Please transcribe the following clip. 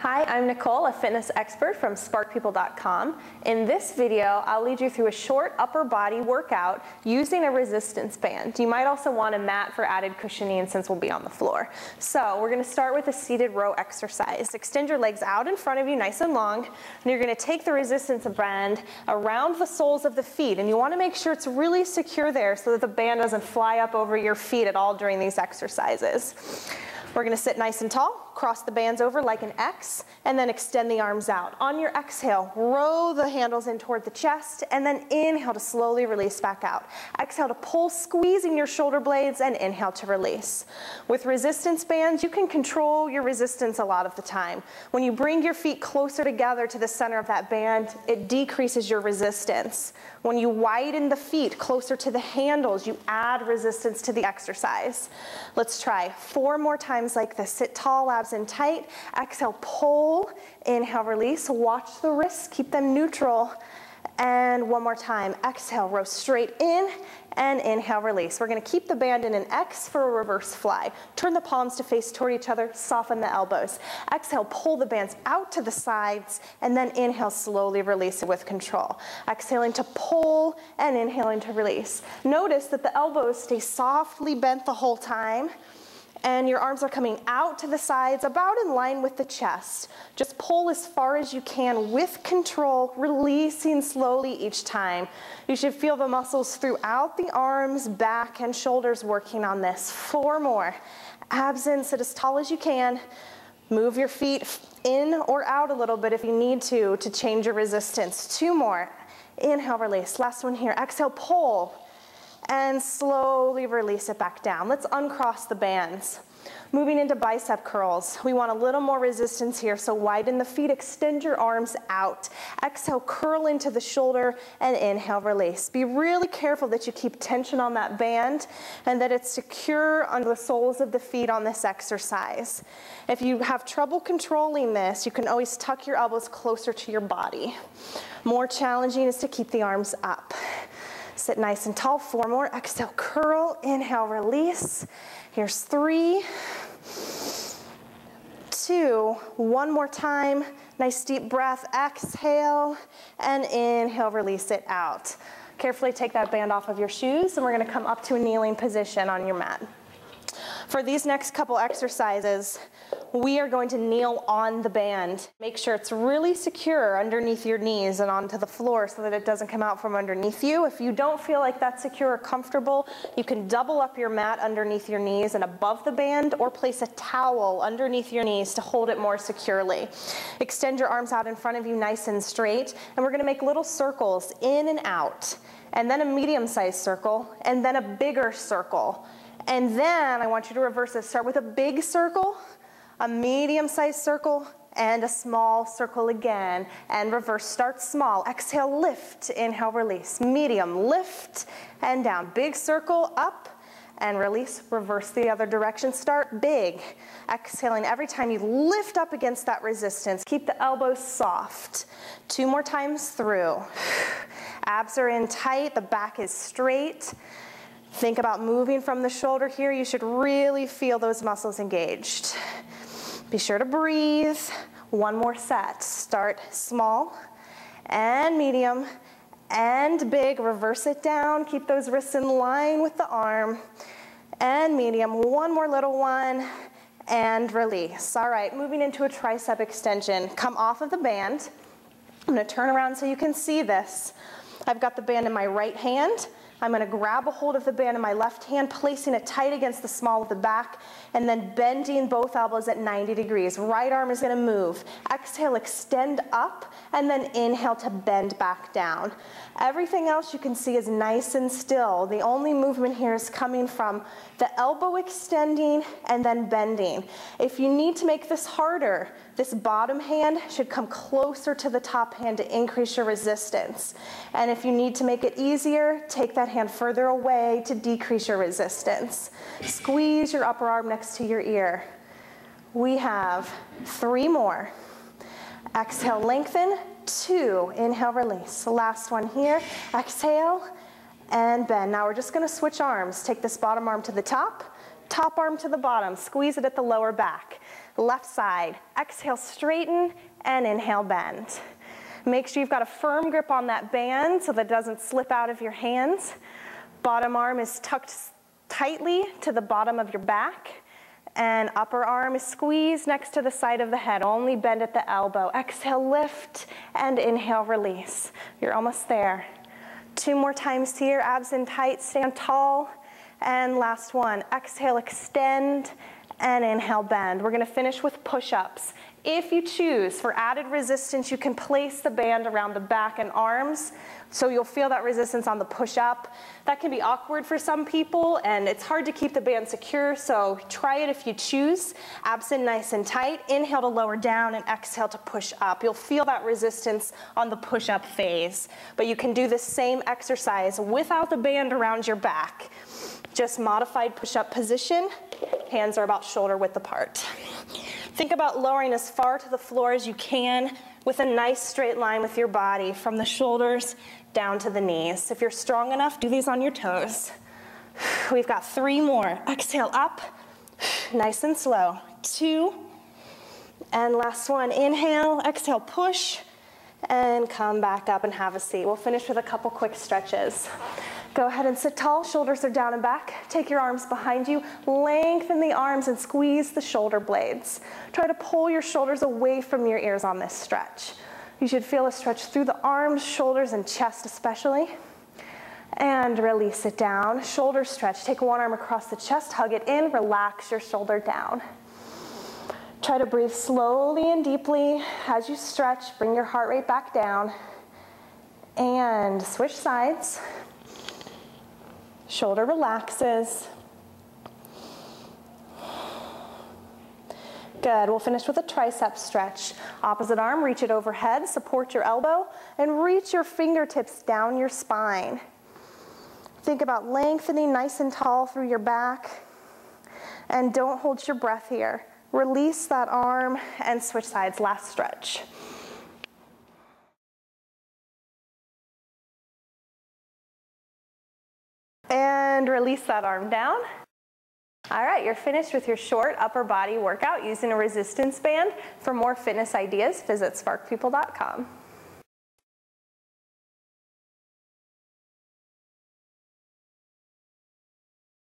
Hi, I'm Nicole, a fitness expert from sparkpeople.com. In this video, I'll lead you through a short upper body workout using a resistance band. You might also want a mat for added cushioning since we'll be on the floor. So we're going to start with a seated row exercise. Extend your legs out in front of you nice and long, and you're going to take the resistance band around the soles of the feet, and you want to make sure it's really secure there so that the band doesn't fly up over your feet at all during these exercises. We're going to sit nice and tall, cross the bands over like an X, and then extend the arms out. On your exhale, row the handles in toward the chest, and then inhale to slowly release back out. Exhale to pull, squeezing your shoulder blades, and inhale to release. With resistance bands, you can control your resistance a lot of the time. When you bring your feet closer together to the center of that band, it decreases your resistance. When you widen the feet closer to the handles, you add resistance to the exercise. Let's try 4 more times like this. Sit tall, abs in tight. Exhale, pull. Inhale, release. Watch the wrists, keep them neutral. And one more time. Exhale, row straight in, and inhale, release. We're going to keep the band in an X for a reverse fly. Turn the palms to face toward each other, soften the elbows. Exhale, pull the bands out to the sides, and then inhale, slowly release it with control. Exhaling to pull, and inhaling to release. Notice that the elbows stay softly bent the whole time, and your arms are coming out to the sides, about in line with the chest. Just pull as far as you can with control, releasing slowly each time. You should feel the muscles throughout the arms, back, and shoulders working on this. 4 more. Abs in, sit as tall as you can. Move your feet in or out a little bit if you need to change your resistance. 2 more. Inhale, release. Last one here. Exhale, pull. And slowly release it back down. Let's uncross the bands. Moving into bicep curls. We want a little more resistance here, so widen the feet, extend your arms out. Exhale, curl into the shoulder, and inhale, release. Be really careful that you keep tension on that band and that it's secure under the soles of the feet on this exercise. If you have trouble controlling this, you can always tuck your elbows closer to your body. More challenging is to keep the arms up. Sit nice and tall. 4 more. Exhale, curl. Inhale, release. Here's 3, 2, 1 more time. Nice deep breath. Exhale, and inhale, release it out. Carefully take that band off of your shoes, and we're going to come up to a kneeling position on your mat. For these next couple exercises, we are going to kneel on the band. Make sure it's really secure underneath your knees and onto the floor so that it doesn't come out from underneath you. If you don't feel like that's secure or comfortable, you can double up your mat underneath your knees and above the band, or place a towel underneath your knees to hold it more securely. Extend your arms out in front of you nice and straight, and we're going to make little circles in and out, and then a medium-sized circle, and then a bigger circle. And then I want you to reverse this. Start with a big circle, a medium-sized circle, and a small circle again. And reverse. Start small. Exhale, lift. Inhale, release. Medium, lift, and down. Big circle, up, and release. Reverse the other direction. Start big. Exhaling every time you lift up against that resistance. Keep the elbows soft. 2 more times through. Abs are in tight. The back is straight. Think about moving from the shoulder here. You should really feel those muscles engaged. Be sure to breathe. 1 more set. Start small and medium and big. Reverse it down. Keep those wrists in line with the arm. And medium. 1 more little one. And release. All right, moving into a tricep extension. Come off of the band. I'm going to turn around so you can see this. I've got the band in my right hand. I'm going to grab a hold of the band in my left hand, placing it tight against the small of the back, and then bending both elbows at 90 degrees. Right arm is going to move. Exhale, extend up, and then inhale to bend back down. Everything else you can see is nice and still. The only movement here is coming from the elbow extending and then bending. If you need to make this harder, this bottom hand should come closer to the top hand to increase your resistance. And if you need to make it easier, take that hand further away to decrease your resistance. Squeeze your upper arm next to your ear. We have 3 more. Exhale, lengthen. 2, inhale, release. Last one here. Exhale and bend. Now we're just going to switch arms. Take this bottom arm to the top arm to the bottom. Squeeze it at the lower back. Left side, exhale, straighten, and inhale, bend. Make sure you've got a firm grip on that band so that it doesn't slip out of your hands. Bottom arm is tucked tightly to the bottom of your back, and upper arm is squeezed next to the side of the head. Only bend at the elbow. Exhale, lift, and inhale, release. You're almost there. 2 more times here, abs in tight, stand tall. And last one, exhale, extend, and inhale, bend. We're gonna finish with push-ups. If you choose, for added resistance, you can place the band around the back and arms, so you'll feel that resistance on the push-up. That can be awkward for some people, and it's hard to keep the band secure, so try it if you choose. Abs in nice and tight. Inhale to lower down and exhale to push up. You'll feel that resistance on the push-up phase, but you can do the same exercise without the band around your back. Just modified push-up position. Hands are about shoulder width apart. Think about lowering as far to the floor as you can with a nice straight line with your body from the shoulders down to the knees. If you're strong enough, do these on your toes. We've got 3 more. Exhale up, nice and slow. 2, and last one. Inhale, exhale, push, and come back up and have a seat. We'll finish with a couple quick stretches. Go ahead and sit tall, shoulders are down and back. Take your arms behind you, lengthen the arms and squeeze the shoulder blades. Try to pull your shoulders away from your ears on this stretch. You should feel a stretch through the arms, shoulders, and chest especially. And release it down. Shoulder stretch. Take one arm across the chest, hug it in, relax your shoulder down. Try to breathe slowly and deeply as you stretch. Bring your heart rate back down. And switch sides. Shoulder relaxes. Good, we'll finish with a tricep stretch. Opposite arm, reach it overhead, support your elbow, and reach your fingertips down your spine. Think about lengthening nice and tall through your back, and don't hold your breath here. Release that arm and switch sides, last stretch. And release that arm down. All right, you're finished with your short upper body workout using a resistance band. For more fitness ideas, visit sparkpeople.com.